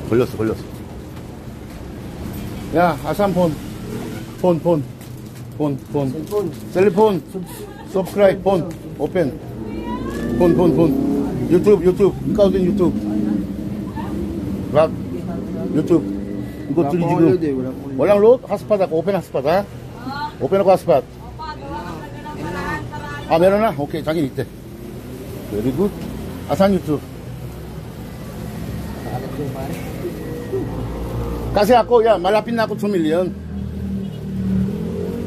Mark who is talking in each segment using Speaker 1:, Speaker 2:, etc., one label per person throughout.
Speaker 1: 걸렸어. 야, 아산 폰. 셀리폰. subscribe, 폰. open. 폰. YouTube. Ikaw din YouTube. Rock. YouTube. Ikot tuloy jigo. Walang load? Hotspot ako. Open hotspot, ha? Open ako hotspot. Ah, meron na? Okay, 장인 있대. Very good. Asan YouTube? Kasi ako, ya, malapit na ako 2 million.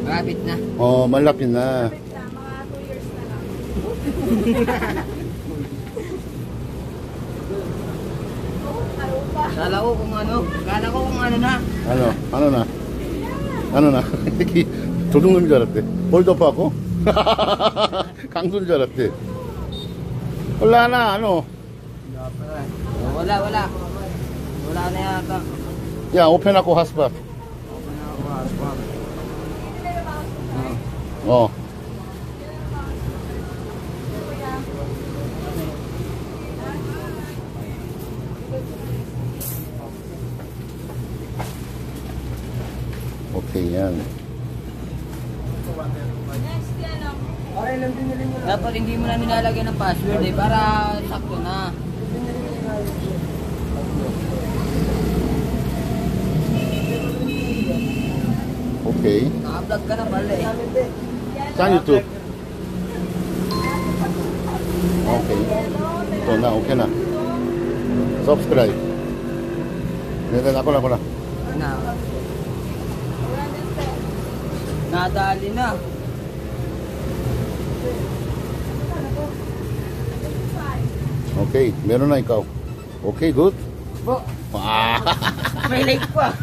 Speaker 2: Malapit na?
Speaker 1: Oh, malapit na.
Speaker 3: Mga 2 years na lang.
Speaker 2: Kala ko kung ano na.
Speaker 1: Ano na? 도둑놈인 줄 알았대. 홀더프 하고? 강수인 줄 알았대. Wala na, ano?
Speaker 2: Wala. Wala na yata.
Speaker 1: 야, 오펜 하고 핫스팟. 어. Okay, yan.
Speaker 2: Dapat hindi mo na nilalagay ng password para sakto na.
Speaker 1: Okay.
Speaker 2: Naka-vlog ka na pala eh.
Speaker 1: Saan YouTube? Okay. Ito na, okay na. Subscribe. Ako na.
Speaker 2: Nadali na.
Speaker 1: Okay, meron na ikaw. Okay, good.
Speaker 2: Po. May like pa.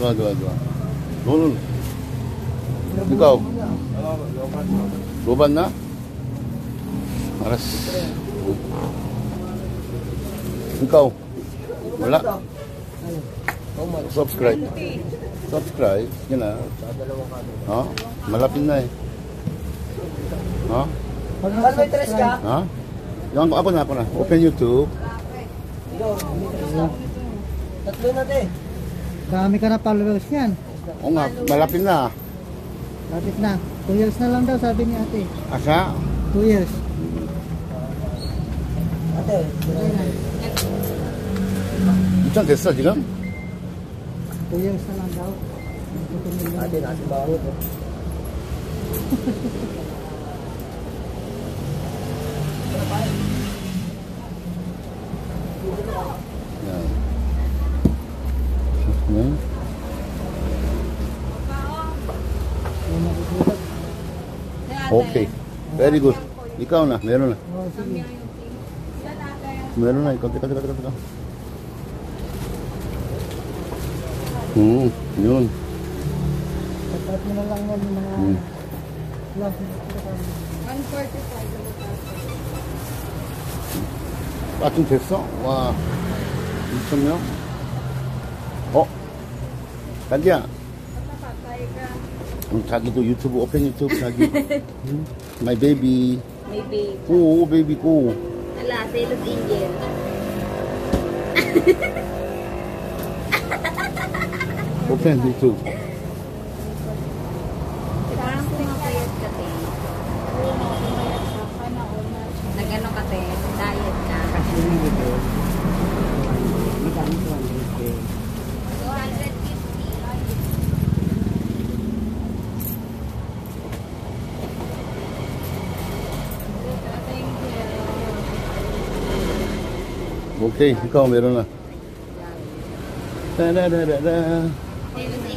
Speaker 1: 좋아. 너는 ikaw 로반 나? 알았어. ikaw wala. Subscribe. Yan na. Ha? Malapit na eh. Ha?
Speaker 2: May tres ka?
Speaker 1: Ha? Yan ako na. Open YouTube.
Speaker 2: Tatlo na din.
Speaker 4: Dami ka na followers yan.
Speaker 1: Oo nga, malapit na.
Speaker 4: Lapit na. 2 years na lang daw sabi ni ate.
Speaker 1: Asa?
Speaker 4: 2 years.
Speaker 2: Ate.
Speaker 1: 2천 됐어 지금?
Speaker 4: 2 years na lang daw.
Speaker 2: Ate, nasa baho.
Speaker 1: Yan. Yan. Okay. Very good. Ikaw na, meron na.
Speaker 4: Oh, sige.
Speaker 1: Meron na, ikaw. Teka. Yun.
Speaker 4: Tapat mo na lang yan yung mga vlog.
Speaker 3: 145.
Speaker 1: 아, 좀 됐어? 와, 2,000명? 자기야. 자기도 유튜브, 오픈 유튜브, 자기. My baby.
Speaker 3: Maybe.
Speaker 1: Go, baby, go.
Speaker 3: Ala, Sailor Angel.
Speaker 1: 오픈 유튜브.
Speaker 3: Parang pumayat ka, te. Nag-ano ka, te? Diet ka. 250.
Speaker 1: 오케이, ikaw meron na. 따라라라라.
Speaker 3: Sailor